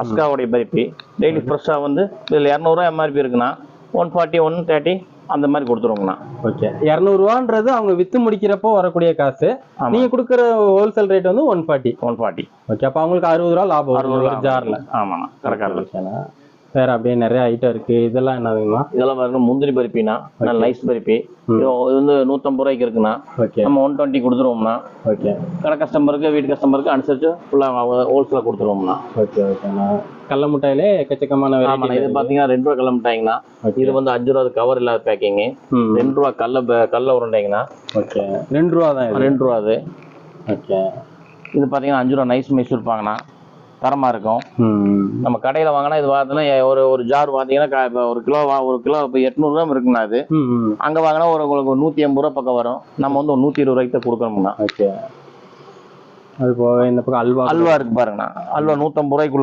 அஸ்காவுடைய பருப்பி daily ஃப்ரெஷ்ஷாக வந்து இதில் 200 எம்ஆர்பி இருக்குண்ணா 140 130 அந்த மாதிரி கொடுத்துருவோங்கண்ணா. ஓகே, 200 அவங்க வித்து முடிக்கிறப்போ வரக்கூடிய காசு, நீங்க கொடுக்குற ஹோல்சேல் ரேட் வந்து 140. ஓகே, அப்போ அவங்களுக்கு 60 ரூபா லாபம் வரும் ஜார்ல. ஆமாண்ணா, கரெக்டாக. வேற அப்படியே நிறைய ஐட்டம் இருக்கு. இதெல்லாம் என்னதுங்கண்ணா? இதெல்லாம் பாருங்க முந்திரி பருப்பினா நல்ல நைஸ் பருப்பி. இது வந்து 150 ரூபாய்க்கு இருக்குண்ணா. நம்ம 120 கொடுத்துருவோம்னா. ஓகே, கடை கஸ்டமருக்கு வீட்டு கஸ்டமருக்கு அனுசரிச்சு ஃபுல்லாக ஹோல்சேலாக கொடுத்துருவோம்னா. ஓகே ஓகேண்ணா. கடல மிட்டாயிலே எக்கச்சக்கமான ஆமாண்ணா. இது பார்த்தீங்கன்னா 2 ரூபா கடல மிட்டாய்ங்கண்ணா. இது வந்து 5 ரூபா கவர் இல்லாத பேக்கிங்கு. 2 ரூபா கடல உருண்டைங்கண்ணா. ஓகே, 2 ரூபா தான். 2 ரூபா அது. ஓகே, இது பார்த்தீங்கன்னா 5 ரூபா நைஸ் மைசூர் இருப்பாங்கண்ணா. தரமாக இருக்கும். நம்ம கடையில் வாங்கினா இது பார்த்தீங்கன்னா ஒரு ஜார் பார்த்தீங்கன்னா இப்போ ஒரு கிலோ இப்போ 800 கிராம் இருக்குண்ணா. அது அங்கே வாங்கினா உங்களுக்கு 180 ரூபா பக்கம் வரும். நம்ம வந்து 120 ரூபாய்க்கு தான் கொடுக்கணும்ண்ணா. ஓகே, அது போக இந்த பக்கம் அல்வா இருக்கு பாருங்கண்ணா. அல்வா 150 ரூபாய்க்கு